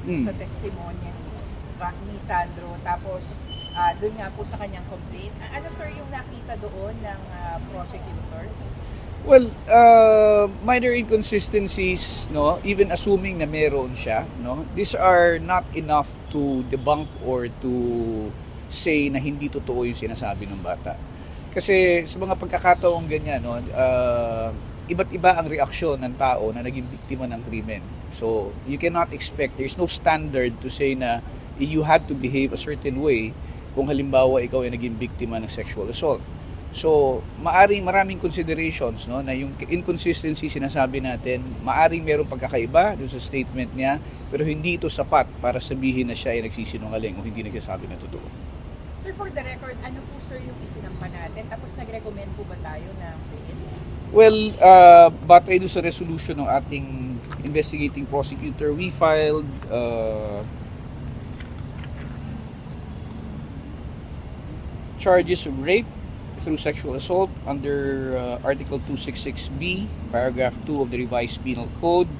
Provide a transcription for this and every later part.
sa testimonya ni Sandro. Tapos, doon nga po sa kanyang complaint. Ano sir yung nakita doon ng prosecutors? Well, minor inconsistencies, no, even assuming na meron siya, no, these are not enough to debunk or to say na hindi totoo yung sinasabi ng bata. Kasi sa mga pagkakataong ganyan, no, iba't iba ang reaksyon ng tao na naging biktima ng krimen. So, you cannot expect, there's no standard to say na you have to behave a certain way kung halimbawa ikaw ay naging biktima ng sexual assault. So, maraming considerations, no, na yung inconsistency sinasabi natin, maaring merong pagkakaiba dun sa statement niya, pero hindi ito sapat para sabihin na siya ay nagsisinungaling o hindi nagsasabi na totoo. Sir, for the record, ano po sir yung isinampa natin? Tapos nag-recommend po ba tayo ng bail? Well, batay doon sa resolution ng ating investigating prosecutor, we filed charges of rape through sexual assault under Article 266B, Paragraph 2 of the Revised Penal Code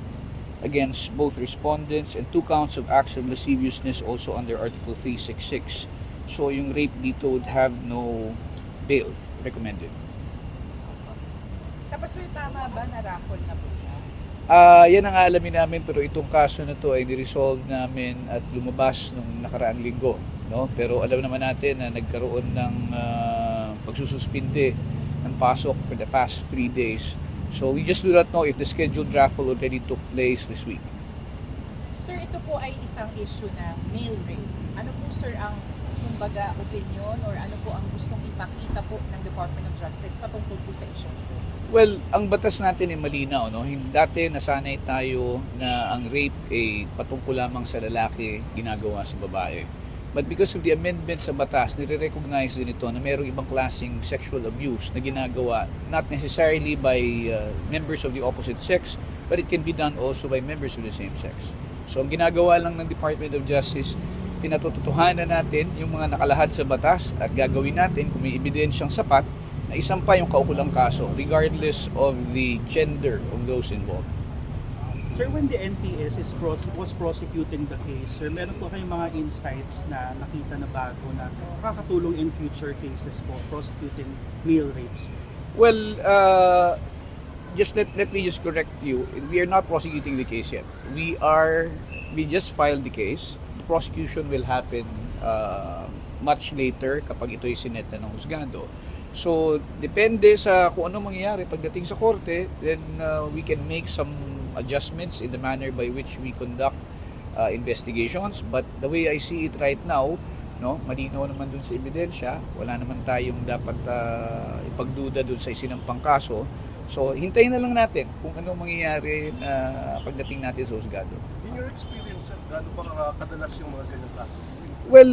against both respondents, and 2 counts of acts of lasciviousness also under Article 366. So yung rape dito would have no bail recommended. Tapos sir, tama ba na raffle na po siya? Yan ang alamin namin, pero itong kaso na to ay ni-resolve namin at lumabas nung nakaraang linggo, no? Pero alam naman natin na nagkaroon ng pagsususpinde ng pasok for the past 3 days. So we just do not know if the scheduled raffle already took place this week. Sir, ito po ay isang issue na male rape. Ano po sir ang kumbaga opinion or ano po ang gustong ipakita po ng Department of Justice patungkol po sa issue nito? Well, ang batas natin ay malinaw, no? Dati nasanay tayo na ang rape ay patungkol lamang sa lalaki ginagawa sa babae. But because of the amendment sa batas, nire-recognize din ito na mayroong ibang klaseng sexual abuse na ginagawa not necessarily by members of the opposite sex, but it can be done also by members of the same sex. So ang ginagawa lang ng Department of Justice, pinatutuhanan natin yung mga nakalahad sa batas at gagawin natin kung may ebidensyang sapat na isampa yung kaukulang kaso regardless of the gender of those involved. Sir, when the NPS was prosecuting the case, sir, meron po kayong mga insights na nakita na bago na makakatulong in future cases po prosecuting male rapes? Well, just let me just correct you. We are not prosecuting the case yet. We just filed the case. The prosecution will happen much later kapag ito'y sineta ng husgado. So, depende sa kung ano mangyayari pagdating sa korte, then we can make some adjustments in the manner by which we conduct investigations. But the way I see it right now, no, malinaw naman dun sa ebidensya, wala naman tayong dapat ipagduda dun sa isinampang kaso. So, hintayin na lang natin kung ano mangyayari pagdating natin sa husgado. In your experience, sir, gaano ba kadalas yung mga ganyang kaso? Well,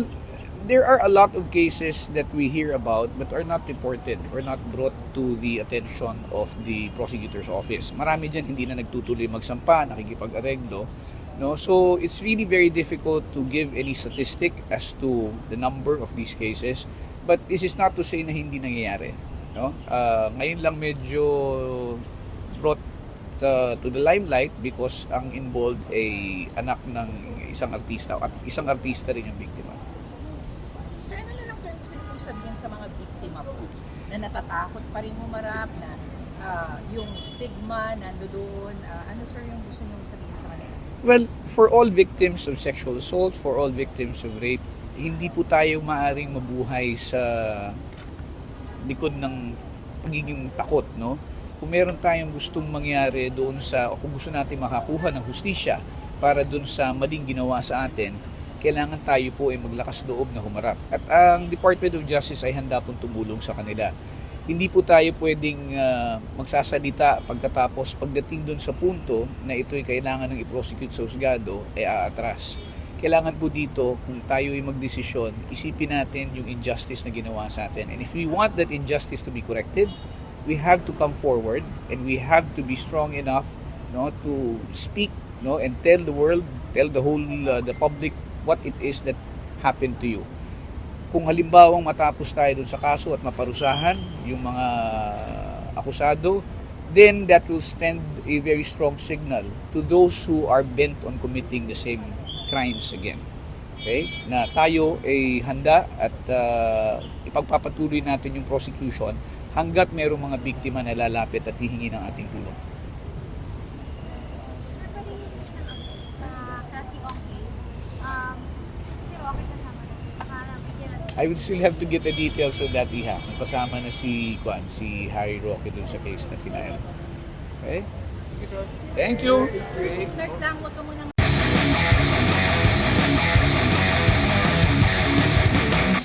there are a lot of cases that we hear about but are not reported or not brought to the attention of the prosecutor's office. Marami dyan hindi na nagtutuloy magsampa, nakikipag-areglo. No? So it's really very difficult to give any statistic as to the number of these cases. But this is not to say na hindi nangyayari. No? Ngayon lang medyo brought to the limelight because ang involved ay anak ng isang artista at isang artista rin yung biktima. Sir, ano na lang sir gusto niyo pong sabihin sa mga biktima po na natatakot pa rin humarap na yung stigma nandoon, ano sir yung gusto niyo sabihin sa kanila? Well, for all victims of sexual assault, for all victims of rape, hindi po tayo maaring mabuhay sa likod ng pagiging takot, no? Kung meron tayong gustong mangyari doon sa, o kung gusto natin makakuha ng hustisya para doon sa maling ginawa sa atin, kailangan tayo po ay maglakas loob na humarap. At ang Department of Justice ay handa pong tumulong sa kanila. Hindi po tayo pwedeng magsasalita pagkatapos pagdating doon sa punto na ito'y kailangan ng i-prosecute sa husgado ay aatras. Kailangan po dito, kung tayo ay magdesisyon, isipin natin yung injustice na ginawa sa atin. And if we want that injustice to be corrected, we have to come forward and we have to be strong enough, no, to speak, no, and tell the world, tell the whole the public what it is that happened to you. Kung halimbawang matapos tayo dun sa kaso at maparusahan yung mga akusado, then that will send a very strong signal to those who are bent on committing the same crimes again. Okay? Na tayo ay handa at ipagpapatuloy natin yung prosecution hanggat mayroong mga biktima na lalapit at hihingi ng ating tulong. I would still have to get the details of that, Iha. Kung kasama na si Harry Roque dun sa case na final. Okay? Thank you. Nurse lang, huwag ka muna